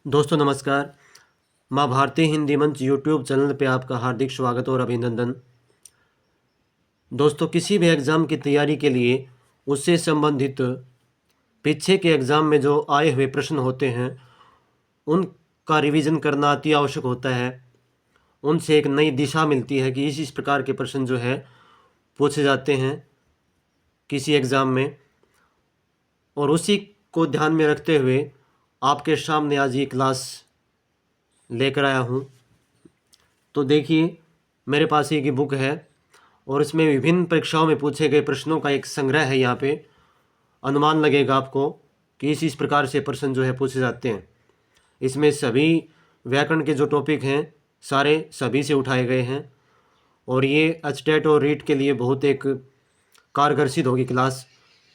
दोस्तों नमस्कार। माँ भारती हिंदी मंच यूट्यूब चैनल पे आपका हार्दिक स्वागत और अभिनंदन। दोस्तों, किसी भी एग्ज़ाम की तैयारी के लिए उससे संबंधित पीछे के एग्ज़ाम में जो आए हुए प्रश्न होते हैं उनका रिवीजन करना अति आवश्यक होता है। उनसे एक नई दिशा मिलती है कि इस प्रकार के प्रश्न जो है पूछे जाते हैं किसी एग्ज़ाम में, और उसी को ध्यान में रखते हुए आपके सामने आज ये क्लास लेकर आया हूँ। तो देखिए, मेरे पास एक बुक है और इसमें विभिन्न परीक्षाओं में पूछे गए प्रश्नों का एक संग्रह है। यहाँ पे अनुमान लगेगा आपको कि इस प्रकार से प्रश्न जो है पूछे जाते हैं। इसमें सभी व्याकरण के जो टॉपिक हैं सारे सभी से उठाए गए हैं और ये एचटेट और रीट के लिए बहुत एक कारगर सिद्ध होगी क्लास।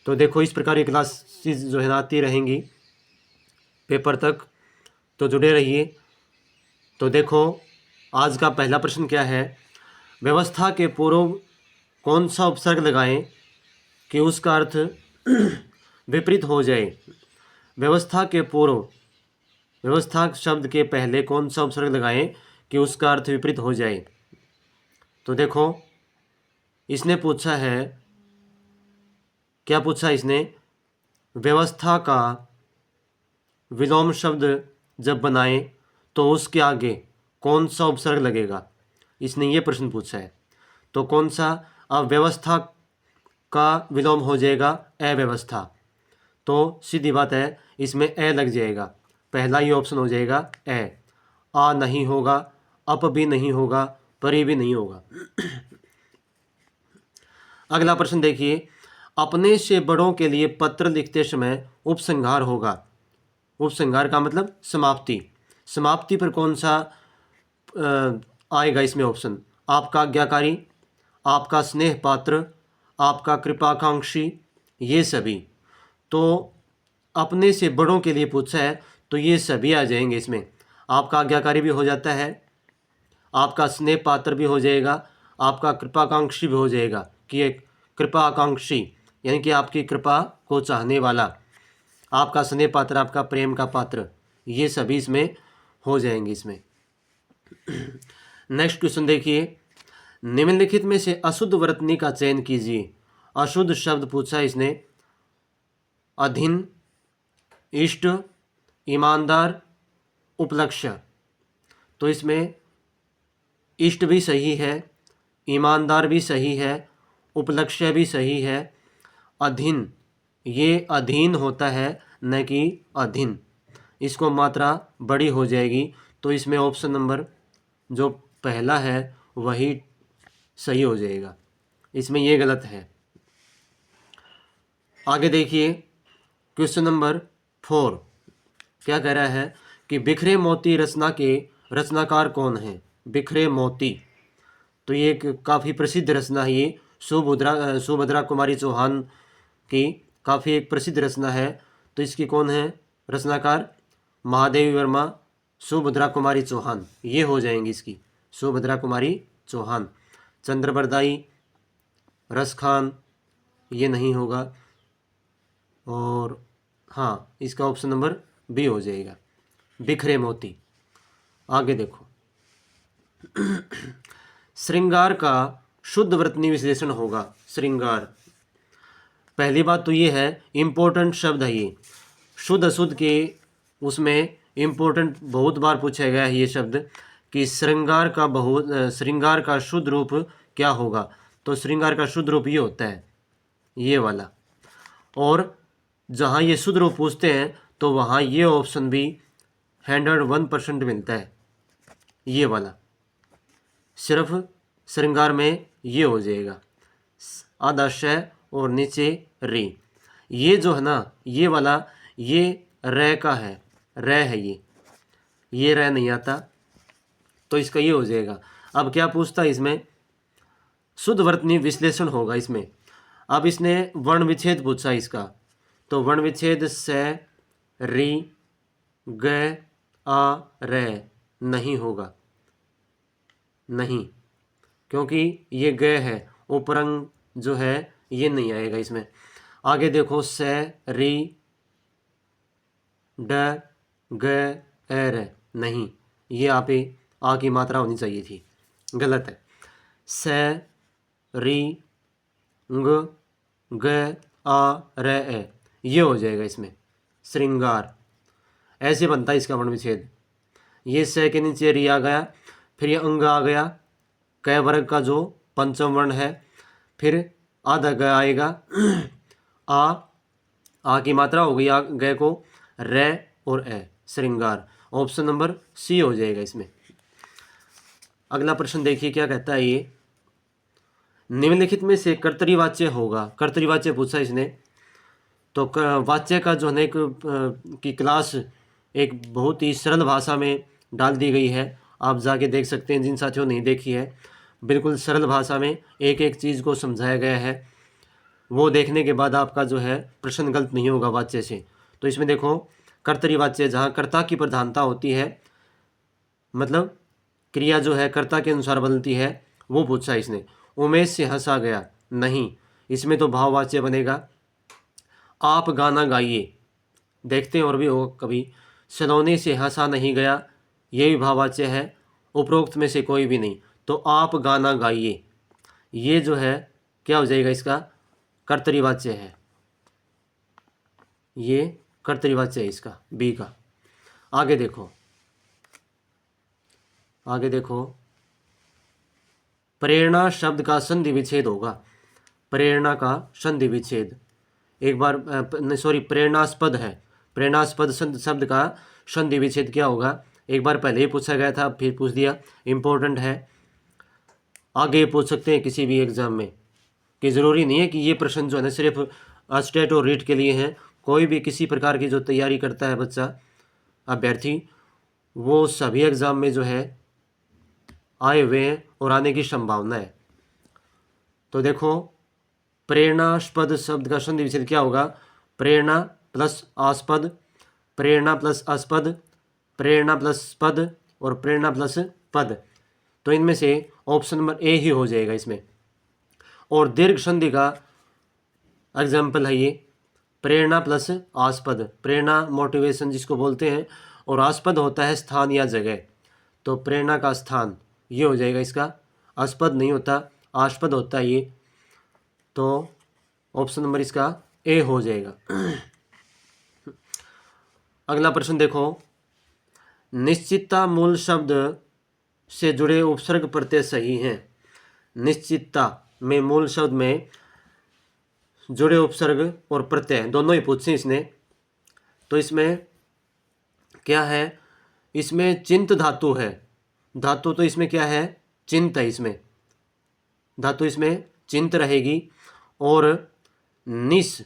तो देखो, इस प्रकार की क्लासेस जो है आती रहेंगी पेपर तक, तो जुड़े रहिए। तो देखो, आज का पहला प्रश्न क्या है। व्यवस्था के पूर्व कौन सा उपसर्ग लगाएं कि उसका अर्थ विपरीत हो जाए। व्यवस्था के पूर्व, व्यवस्था शब्द के पहले कौन सा उपसर्ग लगाएं कि उसका अर्थ विपरीत हो जाए। तो देखो, इसने पूछा है, क्या पूछा इसने, व्यवस्था का विलोम शब्द जब बनाएं तो उसके आगे कौन सा उपसर्ग लगेगा। इसने ये प्रश्न पूछा है। तो कौन सा, अब व्यवस्था का विलोम हो जाएगा अव्यवस्था, तो सीधी बात है इसमें ए लग जाएगा। पहला ही ऑप्शन हो जाएगा ए। आ नहीं होगा, अप भी नहीं होगा, परी भी नहीं होगा। अगला प्रश्न देखिए, अपने से बड़ों के लिए पत्र लिखते समय उपसंहार होगा। उपसंहार का मतलब समाप्ति। समाप्ति पर कौन सा आएगा इसमें ऑप्शन। आपका आज्ञाकारी, आपका स्नेह पात्र, आपका कृपाकांक्षी, ये सभी। तो अपने से बड़ों के लिए पूछा है तो ये सभी आ जाएंगे इसमें। आपका आज्ञाकारी भी हो जाता है, आपका स्नेह पात्र भी हो जाएगा, आपका कृपाकांक्षी भी हो जाएगा कि एक कृपा आकांक्षी यानी कि आपकी कृपा को चाहने वाला, आपका स्नेह पात्र आपका प्रेम का पात्र, ये सभी इसमें हो जाएंगे इसमें। नेक्स्ट क्वेश्चन देखिए, निम्नलिखित में से अशुद्ध वर्तनी का चयन कीजिए। अशुद्ध शब्द पूछा इसने, अधीन, इष्ट, ईमानदार, उपलक्ष्य। तो इसमें इष्ट भी सही है, ईमानदार भी सही है, उपलक्ष्य भी सही है। अधीन, ये अधीन होता है न कि अधीन, इसको मात्रा बड़ी हो जाएगी। तो इसमें ऑप्शन नंबर जो पहला है वही सही हो जाएगा, इसमें ये गलत है। आगे देखिए, क्वेश्चन नंबर 4 क्या कह रहा है कि बिखरे मोती रचना के रचनाकार कौन है। बिखरे मोती, तो ये एक काफ़ी प्रसिद्ध रचना है। ये सुभद्रा कुमारी चौहान की काफ़ी एक प्रसिद्ध रचना है। तो इसकी कौन है रचनाकार, महादेवी वर्मा, सुभद्रा कुमारी चौहान, ये हो जाएंगी इसकी, सुभद्रा कुमारी चौहान। चंद्रबरदाई, रस खान, ये नहीं होगा। और हाँ, इसका ऑप्शन नंबर बी हो जाएगा, बिखरे मोती। आगे देखो, श्रृंगार का शुद्ध वर्तनी विश्लेषण होगा। श्रृंगार, पहली बात तो ये है इम्पोर्टेंट शब्द है ये, शुद्ध अशुद्ध के उसमें इम्पोर्टेंट बहुत बार पूछा गया है ये शब्द कि श्रृंगार का श्रृंगार का शुद्ध रूप क्या होगा। तो श्रृंगार का शुद्ध रूप ये होता है, ये वाला। और जहाँ ये शुद्ध रूप पूछते हैं तो वहाँ ये ऑप्शन भी 101% मिलता है, ये वाला। सिर्फ श्रृंगार में ये हो जाएगा, आधा श और नीचे री। ये जो है ना, ये वाला, ये रे का है, रे है ये रे नहीं आता, तो इसका ये हो जाएगा। अब क्या पूछता है इसमें, शुद्ध वर्तनी विश्लेषण होगा इसमें। अब इसने वर्ण विच्छेद पूछा इसका, तो वर्ण विच्छेद से, री, ग, आ, रे नहीं होगा, नहीं, क्योंकि ये ग है, उपरंग जो है ये नहीं आएगा इसमें। आगे देखो, से, री, ड, ग, एर नहीं, ये यहाँ पे आ की मात्रा होनी चाहिए थी, गलत है। से री ग ग आ र ए, ये हो जाएगा इसमें श्रृंगार। ऐसे बनता है इसका वर्ण विच्छेद। ये से के नीचे री आ गया, फिर ये अंग आ गया, क वर्ग का जो पंचम वर्ण है, फिर आधा ग आएगा, आ की मात्रा हो गई ग को, रे और ए, श्रृंगार। ऑप्शन नंबर सी हो जाएगा इसमें। अगला प्रश्न देखिए क्या कहता है ये, निम्नलिखित में से कर्तरीवाच्य होगा। कर्तरीवाच्य पूछा इसने, तो वाच्य का जो है एक की क्लास एक बहुत ही सरल भाषा में डाल दी गई है, आप जाके देख सकते हैं जिन साथियों ने नहीं देखी है। बिल्कुल सरल भाषा में एक एक चीज़ को समझाया गया है, वो देखने के बाद आपका जो है प्रश्न गलत नहीं होगा वाच्य से। तो इसमें देखो कर्तरीवाच्य, जहाँ कर्ता की प्रधानता होती है, मतलब क्रिया जो है कर्ता के अनुसार बदलती है, वो पूछा इसने। उमेश से हंसा गया, नहीं, इसमें तो भाववाच्य बनेगा। आप गाना गाइए, देखते हैं और भी हो कभी। सलोने से हंसा नहीं गया, ये भी भाववाच्य है, उपरोक्त में से कोई भी नहीं। तो आप गाना गाइए, ये जो है क्या हो जाएगा, इसका कर्तरीवाच्य है, ये कर्तरीवाच्य है इसका, बी का। आगे देखो, आगे देखो, प्रेरणा शब्द का संधि विच्छेद होगा। प्रेरणा का संधि विच्छेद, एक बार सॉरी, प्रेरणास्पद है, प्रेरणास्पद शब्द का संधि विच्छेद क्या होगा, एक बार पहले ही पूछा गया था, फिर पूछ दिया, इम्पोर्टेंट है, आगे पूछ सकते हैं किसी भी एग्जाम में, कि ज़रूरी नहीं है कि ये प्रश्न जो है ना सिर्फ स्टेट और रीट के लिए हैं। कोई भी किसी प्रकार की जो तैयारी करता है बच्चा, अभ्यर्थी, वो सभी एग्ज़ाम में जो है आए हुए हैं और आने की संभावना है। तो देखो, प्रेरणास्पद शब्द का संधि विच्छेद क्या होगा, प्रेरणा प्लस आस्पद, प्रेरणा प्लस आस्पद, प्रेरणा प्लस पद और प्रेरणा प्लस पद। तो इनमें से ऑप्शन नंबर ए ही हो जाएगा इसमें। और दीर्घ संधि का एग्जाम्पल है ये, प्रेरणा प्लस आस्पद, प्रेरणा मोटिवेशन जिसको बोलते हैं, और आस्पद होता है स्थान या जगह। तो प्रेरणा का स्थान ये हो जाएगा इसका, आस्पद नहीं होता, आस्पद होता है ये। तो ऑप्शन नंबर इसका ए हो जाएगा। अगला प्रश्न देखो, निश्चितता मूल शब्द से जुड़े उपसर्ग प्रत्यय सही हैं। निश्चितता में मूल शब्द में जुड़े उपसर्ग और प्रत्यय दोनों ही पूछे इसने। तो इसमें क्या है, इसमें चिंत धातु है, धातु तो इसमें क्या है, चिंत है, इसमें धातु इसमें चिंत रहेगी। और निस,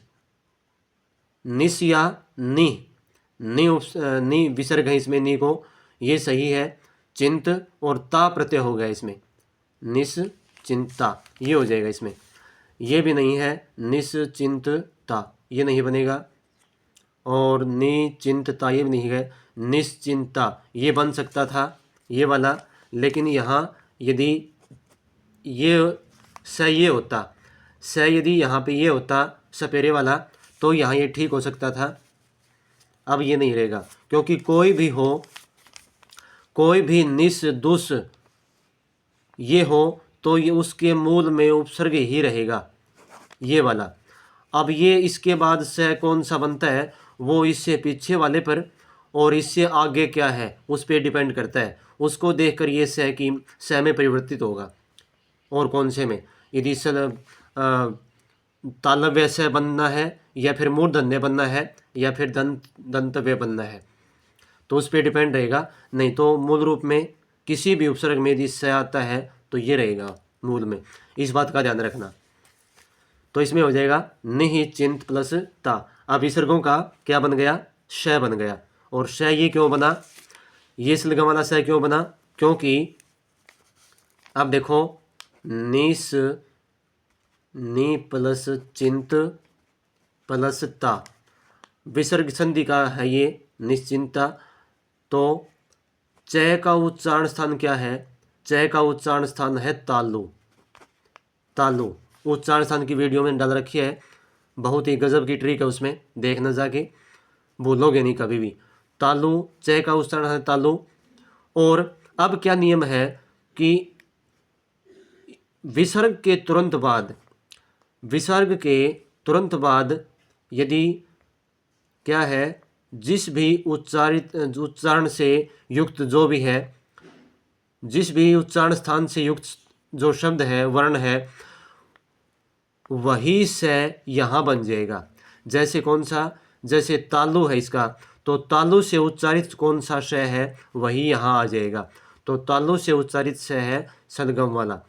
निस या नी विसर्ग है इसमें, नी को, ये सही है। चिंत और ता प्रत्यय हो गया इसमें, निश्चिंता, ये हो जाएगा इसमें। ये भी नहीं है, निश्चिंतता, ये नहीं बनेगा। और निचिंतता, ये भी नहीं है। निश्चिंता, ये बन सकता था ये वाला, लेकिन यहाँ यदि ये स ये होता, स यदि यहाँ पे ये होता सपेरे वाला, तो यहाँ ये ठीक हो सकता था। अब ये नहीं रहेगा, क्योंकि कोई भी हो, कोई भी निस दुस ये हो, तो ये उसके मूल में उपसर्ग ही रहेगा, ये वाला। अब ये इसके बाद से कौन सा बनता है, वो इससे पीछे वाले पर और इससे आगे क्या है उस पर डिपेंड करता है। उसको देखकर ये से की से में परिवर्तित होगा, और कौन से में, यदि तालव्य से बनना है, या फिर मूर्धन्य बनना है, या फिर दंतव्य बनना है, तो उस पर डिपेंड रहेगा। नहीं तो मूल रूप में किसी भी उपसर्ग में यदि से आता है तो ये रहेगा मूल में, इस बात का ध्यान रखना। तो इसमें हो जाएगा निश्चिंत प्लस ता। अब विसर्गों का क्या बन गया, श बन गया। और श ये क्यों बना, ये सलगम वाला श क्यों बना, क्योंकि अब देखो, निस नी प्लस चिंत प्लस ता, विसर्ग संधि का है ये निश्चिंता। तो च का उच्चारण स्थान क्या है, च का उच्चारण स्थान है तालु। तालु उच्चारण स्थान की वीडियो में डाल रखी है, बहुत ही गजब की ट्रिक है, उसमें देखना जाके, भूलोगे नहीं कभी भी। तालु, च का उच्चारण है तालु। और अब क्या नियम है कि विसर्ग के तुरंत बाद, विसर्ग के तुरंत बाद यदि क्या है, जिस भी उच्चारण से युक्त जो भी है, जिस भी उच्चारण स्थान से युक्त जो शब्द है, वर्ण है, वही से यहाँ बन जाएगा। जैसे कौन सा, जैसे तालु है इसका, तो तालु से उच्चारित कौन सा श है वही यहाँ आ जाएगा। तो तालु से उच्चारित श है सदगम वाला,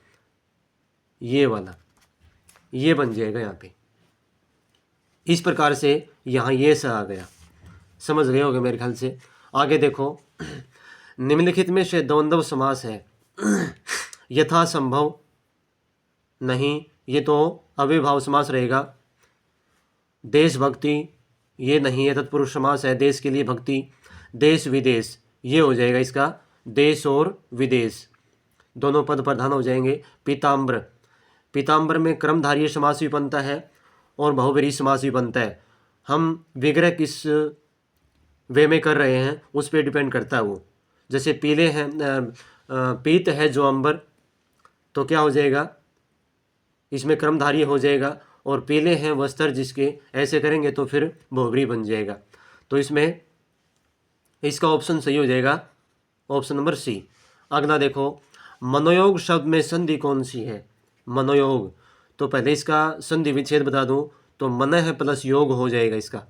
ये वाला, ये बन जाएगा यहाँ पे। इस प्रकार से यहाँ ये स आ गया। समझ गए होगे मेरे ख्याल से। आगे देखो, निम्नलिखित में से द्वंद्व समास है। यथा संभव नहीं, ये तो अव्ययभाव समास रहेगा। देशभक्ति ये नहीं है, तत्पुरुष समास है, देश के लिए भक्ति। देश विदेश ये हो जाएगा इसका, देश और विदेश दोनों पद प्रधान हो जाएंगे। पीताम्बर, पीताम्बर में क्रमधारीय समास भी बनता है और बहुव्रीहि समास भी बनता है। हम विग्रह किस वे में कर रहे हैं उस पर डिपेंड करता है वो। जैसे पीले हैं, पीत है जो अंबर, तो क्या हो जाएगा, इसमें क्रमधारी हो जाएगा। और पीले हैं वस्त्र जिसके, ऐसे करेंगे तो फिर बहुव्रीहि बन जाएगा। तो इसमें इसका ऑप्शन सही हो जाएगा, ऑप्शन नंबर सी। अगला देखो, मनोयोग शब्द में संधि कौन सी है। मनोयोग, तो पहले इसका संधि विच्छेद बता दूं तो मनः प्लस योग हो जाएगा इसका।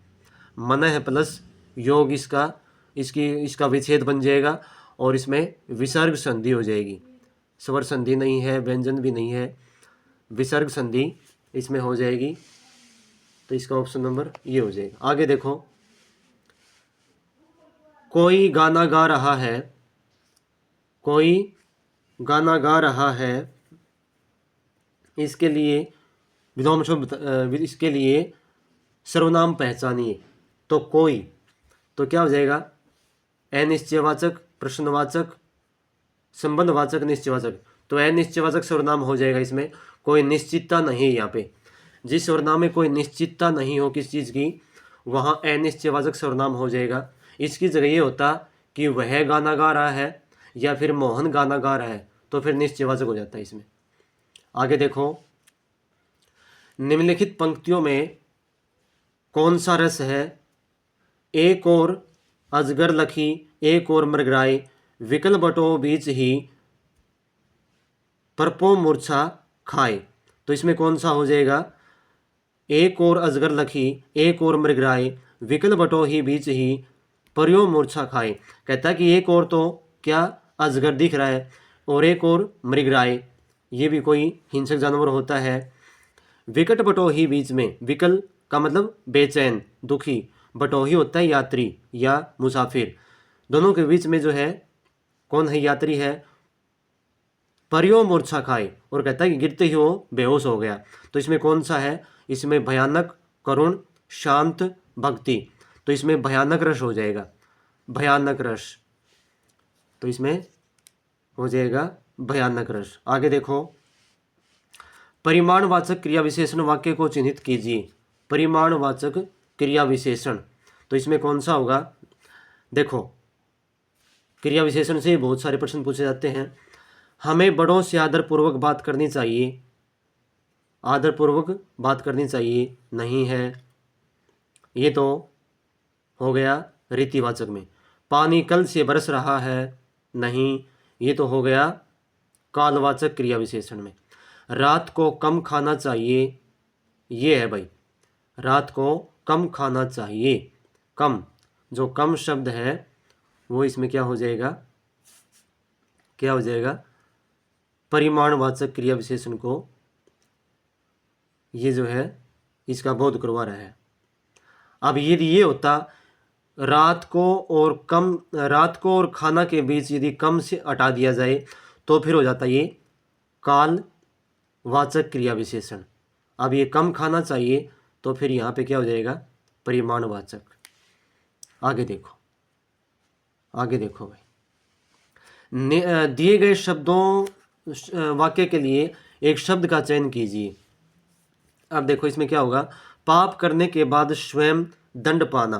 मनः प्लस योग इसका विच्छेद बन जाएगा। और इसमें विसर्ग संधि हो जाएगी, स्वर संधि नहीं है, व्यंजन भी नहीं है, विसर्ग संधि इसमें हो जाएगी। तो इसका ऑप्शन नंबर ये हो जाएगा। आगे देखो, कोई गाना गा रहा है, कोई गाना गा रहा है, इसके लिए विलोम शब्द, इसके लिए सर्वनाम पहचानिए। तो कोई, तो क्या हो जाएगा, अनिश्चयवाचक, प्रश्नवाचक, संबंधवाचक, निश्चयवाचक। तो अनिश्चयवाचक सर्वनाम हो जाएगा इसमें। कोई निश्चितता नहीं है यहाँ पे, जिस सर्वनाम में कोई निश्चितता नहीं हो किस चीज़ की, वहाँ अनिश्चयवाचक सर्वनाम हो जाएगा। इसकी जगह ये होता कि वह गाना गा रहा है या फिर मोहन गाना गा रहा है, तो फिर निश्चयवाचक हो जाता है इसमें। आगे देखो, निम्नलिखित पंक्तियों में कौन सा रस है। एक और अजगर लखी, एक और मृगराय, विकल बटो बीच ही परपो मूर्छा खाए। तो इसमें कौन सा हो जाएगा, एक और अजगर लखी, एक और मृगराय, विकल बटो ही बीच ही पर्यो मूर्छा खाए। कहता है कि एक और तो क्या अजगर दिख रहा है और एक और मृगराय, ये भी कोई हिंसक जानवर होता है। विकट बटोही बीच में, विकल का मतलब बेचैन, दुखी, बटोही होता है यात्री या मुसाफिर, दोनों के बीच में जो है कौन है, यात्री है। पर्यो मूर्छा खाए, और कहता है कि गिरते ही वो बेहोश हो गया। तो इसमें कौन सा है, इसमें भयानक, करुण, शांत, भक्ति। तो इसमें भयानक रस हो जाएगा, भयानक रस। तो इसमें हो जाएगा भयानक रस। आगे देखो, परिमाणवाचक क्रिया विशेषण वाक्य को चिन्हित कीजिए। परिमाणवाचक क्रिया विशेषण, तो इसमें कौन सा होगा। देखो, क्रिया विशेषण से बहुत सारे प्रश्न पूछे जाते हैं। हमें बड़ों से आदरपूर्वक बात करनी चाहिए, आदरपूर्वक बात करनी चाहिए, नहीं है, ये तो हो गया रीतिवाचक में। पानी कल से बरस रहा है, नहीं, ये तो हो गया कालवाचक क्रिया विशेषण में। रात को कम खाना चाहिए, ये है भाई, रात को कम खाना चाहिए। कम, जो कम शब्द है वो इसमें क्या हो जाएगा, क्या हो जाएगा, परिमाणवाचक क्रिया विशेषण को ये जो है इसका बोध करवा रहा है। अब यदि ये होता रात को और खाना के बीच यदि कम से हटा दिया जाए तो फिर हो जाता ये काल वाचक क्रिया विशेषण। अब ये कम खाना चाहिए तो फिर यहाँ पे क्या हो जाएगा, परिमाणवाचक। आगे देखो, आगे देखो भाई, दिए गए शब्दों वाक्य के लिए एक शब्द का चयन कीजिए। अब देखो इसमें क्या होगा, पाप करने के बाद स्वयं दंड पाना,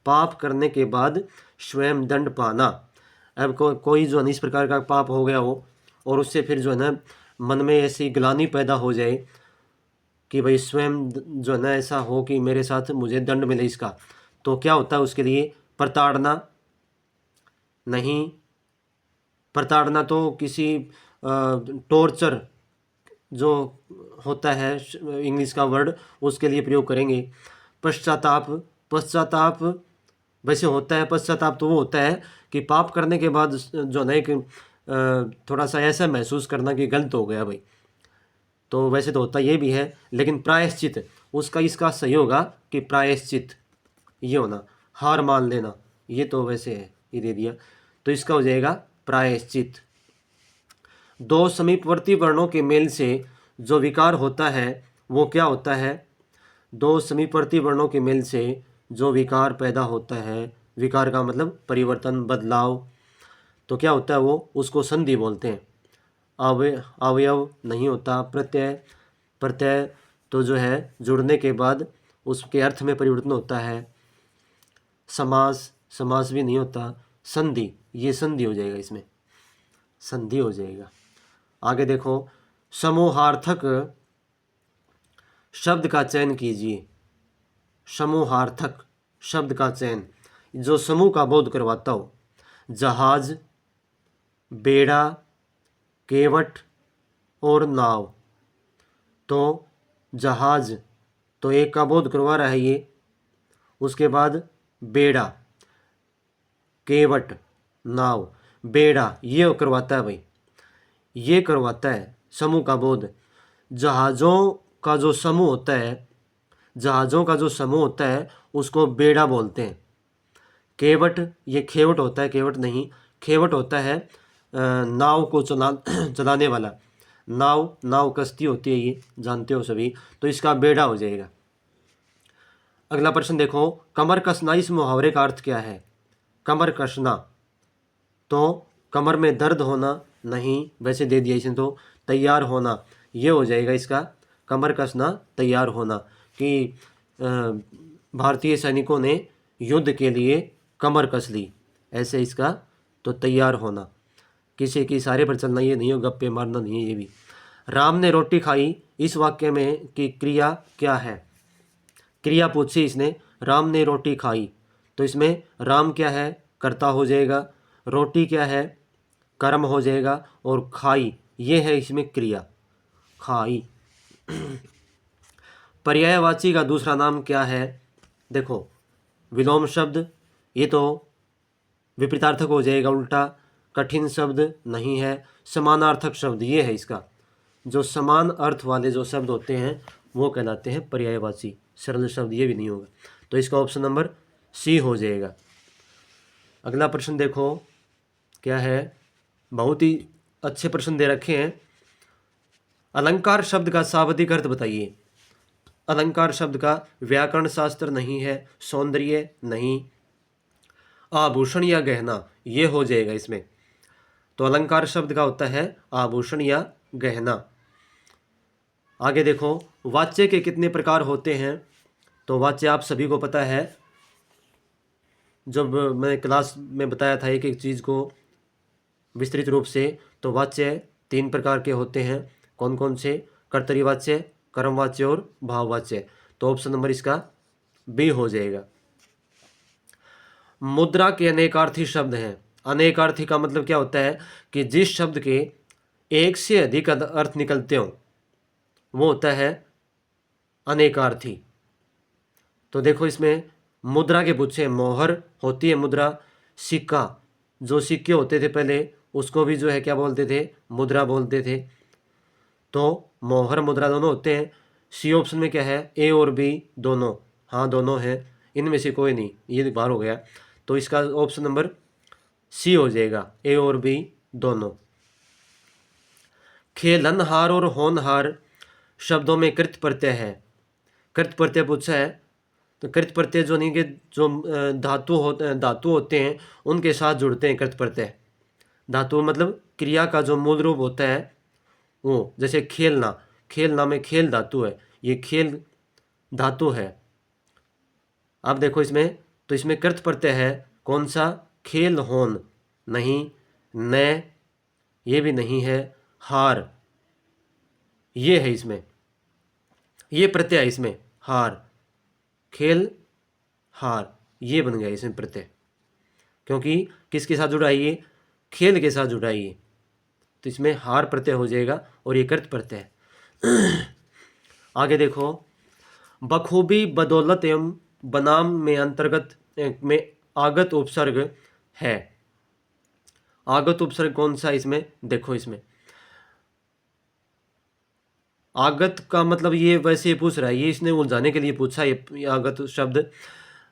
पाप करने के बाद स्वयं दंड पाना। अब कोई जो है ना इस प्रकार का पाप हो गया हो और उससे फिर जो है ना मन में ऐसी ग्लानि पैदा हो जाए कि भाई स्वयं जो है ना ऐसा हो कि मेरे साथ मुझे दंड मिले इसका, तो क्या होता है उसके लिए? प्रताड़ना। नहीं, प्रताड़ना तो किसी टॉर्चर जो होता है इंग्लिश का वर्ड, उसके लिए प्रयोग करेंगे। पश्चाताप। पश्चाताप वैसे होता है, पश्चाताप तो वो होता है कि पाप करने के बाद जो है एक थोड़ा सा ऐसा महसूस करना कि गलत हो गया भाई, तो वैसे तो होता ये भी है। लेकिन प्रायश्चित उसका इसका सही होगा कि प्रायश्चित ये होना, हार मान लेना, ये तो वैसे है, ये दे दिया, तो इसका हो जाएगा प्रायश्चित। दो समीपवर्ती वर्णों के मेल से जो विकार होता है वो क्या होता है? दो समीपवर्ती वर्णों के मेल से जो विकार पैदा होता है, विकार का मतलब परिवर्तन, बदलाव, तो क्या होता है वो? उसको संधि बोलते हैं। अवयव नहीं होता। प्रत्यय। प्रत्यय तो जो है जुड़ने के बाद उसके अर्थ में परिवर्तन होता है। समास। समास भी नहीं होता। संधि, ये संधि हो जाएगा, इसमें संधि हो जाएगा। आगे देखो, समूहार्थक शब्द का चयन कीजिए। समूहार्थक शब्द का चयन जो समूह का बोध करवाता हो। जहाज, बेड़ा, केवट और नाव। तो जहाज तो एक का बोध करवा रहा है ये, उसके बाद बेड़ा, केवट, नाव। बेड़ा ये करवाता है भाई, ये करवाता है समूह का बोध। जहाज़ों का जो समूह होता है, जहाज़ों का जो समूह होता है उसको बेड़ा बोलते हैं। केवट, ये खेवट होता है, केवट नहीं, खेवट होता है नाव को चलाने वाला। नाव, नाव कश्ती होती है, ये जानते हो सभी, तो इसका बेड़ा हो जाएगा। अगला प्रश्न देखो, कमर कसना इस मुहावरे का अर्थ क्या है? कमर कसना तो कमर में दर्द होना, नहीं वैसे दे दिया इसने, तो तैयार होना ये हो जाएगा इसका। कमर कसना तैयार होना कि भारतीय सैनिकों ने युद्ध के लिए कमर कस ली, ऐसे इसका तो तैयार होना। किसी के इशारे पर चलना ये नहीं हो, गप्पे मारना नहीं है ये भी। राम ने रोटी खाई इस वाक्य में की क्रिया क्या है? क्रिया पूछी इसने, राम ने रोटी खाई, तो इसमें राम क्या है? कर्ता हो जाएगा, रोटी क्या है? कर्म हो जाएगा, और खाई ये है इसमें क्रिया, खाई। पर्यायवाची का दूसरा नाम क्या है? देखो, विलोम शब्द, ये तो विपरीतार्थक हो जाएगा, उल्टा। कठिन शब्द नहीं है। समानार्थक शब्द ये है इसका, जो समान अर्थ वाले जो शब्द होते हैं वो कहलाते हैं पर्यायवाची। सरल शब्द ये भी नहीं होगा, तो इसका ऑप्शन नंबर सी हो जाएगा। अगला प्रश्न देखो क्या है, बहुत ही अच्छे प्रश्न दे रखे हैं। अलंकार शब्द का शाब्दिक अर्थ बताइए। अलंकार शब्द का व्याकरण शास्त्र नहीं है, सौंदर्य नहीं, आभूषण या गहना ये हो जाएगा इसमें। तो अलंकार शब्द का होता है आभूषण या गहना। आगे देखो, वाच्य के कितने प्रकार होते हैं? तो वाच्य आप सभी को पता है, जब मैंने क्लास में बताया था एक एक चीज़ को विस्तृत रूप से, तो वाच्य 3 प्रकार के होते हैं। कौन कौन से? कर्तरी वाच्य, कर्मवाच्य और भाववाच्य। तो ऑप्शन नंबर इसका बी हो जाएगा। मुद्रा के अनेकार्थी शब्द हैं। अनेकार्थी का मतलब क्या होता है कि जिस शब्द के एक से अधिक अर्थ निकलते हो वो होता है अनेकार्थी। तो देखो इसमें मुद्रा के पूछे, मोहर होती है मुद्रा, सिक्का, जो सिक्के होते थे पहले उसको भी जो है क्या बोलते थे? मुद्रा बोलते थे। तो मोहर मुद्रा दोनों होते हैं। सी ऑप्शन में क्या है? ए और बी दोनों, हाँ दोनों हैं, इनमें से कोई नहीं, ये बाहर हो गया, तो इसका ऑप्शन नंबर सी हो जाएगा, ए और बी दोनों। खेलनहार और होनहार शब्दों में कृत प्रत्यय है। कृत प्रत्यय पूछा है, तो कृत प्रत्यय जो नहीं के जो धातु होते हैं उनके साथ जुड़ते हैं कृत प्रत्यय। धातु मतलब क्रिया का जो मूल रूप होता है वो, जैसे खेलना, खेलना में खेल धातु है, ये खेल धातु है। अब देखो इसमें, तो इसमें कृत प्रत्यय है कौन सा? खेल होन नहीं, न ये भी नहीं है, हार ये है इसमें, ये प्रत्यय है इसमें, हार, खेल, हार, ये बन गया इसमें प्रत्यय, क्योंकि किसके साथ जुड़ा है ये, खेल के साथ जुड़ा है ये, तो इसमें हार प्रत्यय हो जाएगा और ये कृत प्रत्यय है। आगे देखो, बखूबी, बदौलत एवं बनाम में अंतर्गत में आगत उपसर्ग है। आगत उपसर्ग कौन सा इसमें, देखो इसमें आगत का मतलब ये वैसे पूछ रहा है, ये इसने उलझाने के लिए पूछा ये आगत शब्द।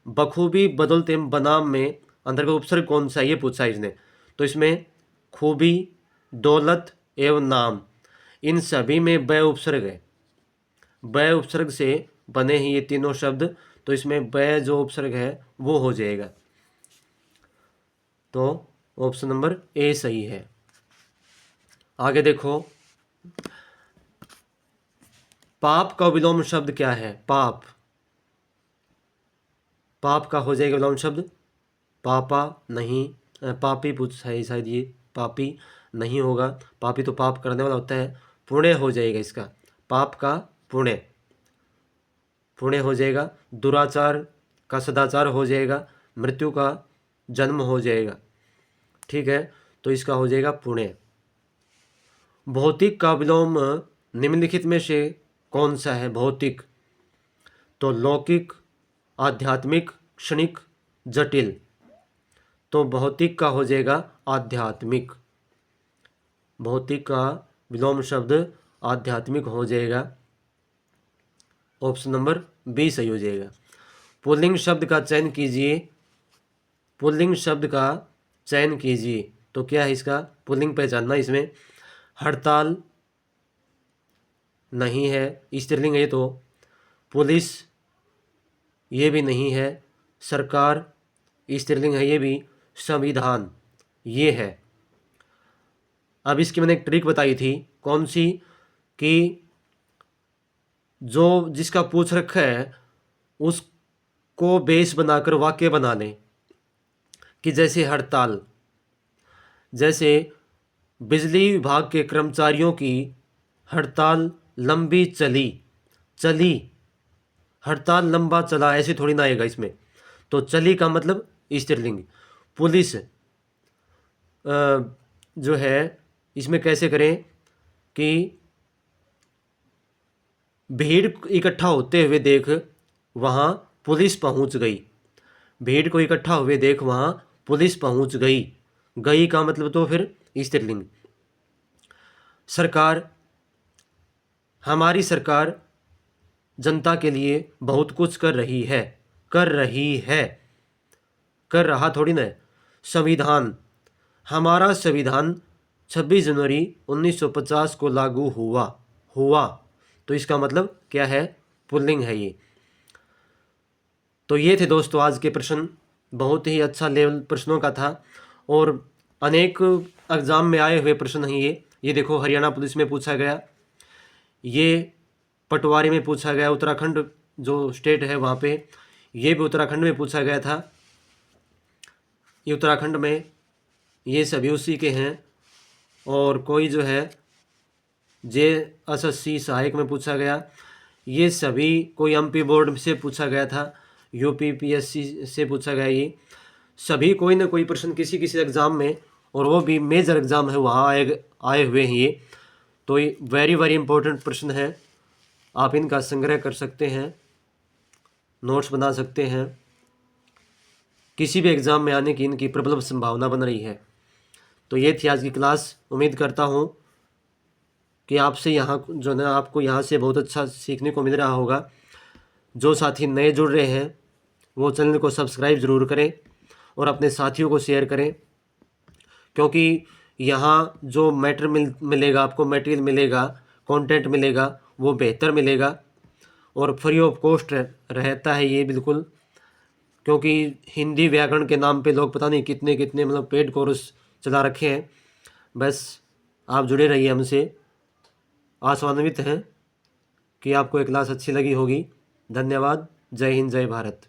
बखूबी, बदौलत एवं बनाम में अंतर्गत उपसर्ग कौन सा, ये पूछा है इसने। तो इसमें खूबी, दौलत एवं नाम, इन सभी में ब उपसर्ग है, ब उपसर्ग से बने ही ये तीनों शब्द, तो इसमें ब जो उपसर्ग है वो हो जाएगा, तो ऑप्शन नंबर ए सही है। आगे देखो, पाप का विलोम शब्द क्या है, पाप, पाप का हो जाएगा विलोम शब्द, पापा नहीं, पापी पूछा है शायद, ये पापी नहीं होगा, पापी तो पाप करने वाला होता है, पुण्य हो जाएगा इसका, पाप का पुण्य, पुण्य हो जाएगा, दुराचार का सदाचार हो जाएगा, मृत्यु का जन्म हो जाएगा, ठीक है, तो इसका हो जाएगा पुण्य। भौतिक का विलोम निम्नलिखित में से कौन सा है, भौतिक, तो लौकिक, आध्यात्मिक, क्षणिक, जटिल, तो भौतिक का हो जाएगा आध्यात्मिक, भौतिक का विलोम शब्द आध्यात्मिक हो जाएगा, ऑप्शन नंबर बी सही हो जाएगा। पुल्लिंग शब्द का चयन कीजिए, पुल्लिंग शब्द का चयन कीजिए, तो क्या है इसका पुल्लिंग पहचानना, इसमें हड़ताल नहीं है, स्त्रीलिंग है, तो पुलिस ये भी नहीं है, सरकार स्त्रीलिंग है ये भी, संविधान ये है। अब इसकी मैंने एक ट्रिक बताई थी, कौन सी, कि जो जिसका पूछ रखा है उसको बेस बनाकर वाक्य बना लें, कि जैसे हड़ताल, जैसे बिजली विभाग के कर्मचारियों की हड़ताल लंबी चली, चली, हड़ताल लंबा चला, ऐसे थोड़ी ना आएगा इसमें, तो चली का मतलब स्त्रीलिंग। पुलिस जो है इसमें कैसे करें, कि भीड़ इकट्ठा होते हुए देख वहाँ पुलिस पहुँच गई, भीड़ को इकट्ठा हुए देख वहाँ पुलिस पहुँच गई, गई का मतलब तो फिर स्त्रीलिंग। सरकार, हमारी सरकार जनता के लिए बहुत कुछ कर रही है, कर रही है, कर रहा थोड़ी ना है। संविधान, हमारा संविधान 26 जनवरी 1950 को लागू हुआ, हुआ, तो इसका मतलब क्या है, पुल्लिंग है ये। तो ये थे दोस्तों आज के प्रश्न, बहुत ही अच्छा लेवल प्रश्नों का था और अनेक एग्ज़ाम में आए हुए प्रश्न हैं ये देखो, हरियाणा पुलिस में पूछा गया, ये पटवारी में पूछा गया, उत्तराखंड जो स्टेट है वहाँ पे, ये भी उत्तराखंड में पूछा गया था, ये उत्तराखंड में, ये सभी उसी के हैं। और कोई जो है JSSC सहायक में पूछा गया, ये सभी कोई MP बोर्ड से पूछा गया था, UP PSC से पूछा गया, ये सभी कोई ना कोई प्रश्न किसी किसी एग्ज़ाम में, और वो भी मेजर एग्ज़ाम है वहाँ आए हुए हैं ये, तो ये वेरी वेरी इंपॉर्टेंट प्रश्न है, आप इनका संग्रह कर सकते हैं, नोट्स बना सकते हैं, किसी भी एग्ज़ाम में आने की इनकी प्रबल संभावना बन रही है। तो ये थी आज की क्लास, उम्मीद करता हूँ कि आपसे यहाँ जो ना आपको यहाँ से बहुत अच्छा सीखने को मिल रहा होगा। जो साथी नए जुड़ रहे हैं वो चैनल को सब्सक्राइब ज़रूर करें और अपने साथियों को शेयर करें, क्योंकि यहाँ जो मिलेगा आपको, मटेरियल मिलेगा, कंटेंट मिलेगा, वो बेहतर मिलेगा और फ्री ऑफ कॉस्ट रहता है ये बिल्कुल, क्योंकि हिंदी व्याकरण के नाम पे लोग पता नहीं कितने कितने मतलब पेड कोर्स चला रखे हैं। बस आप जुड़े रहिए हमसे, आशान्वित हैं कि आपको ये क्लास अच्छी लगी होगी। धन्यवाद। जय हिंद, जय भारत।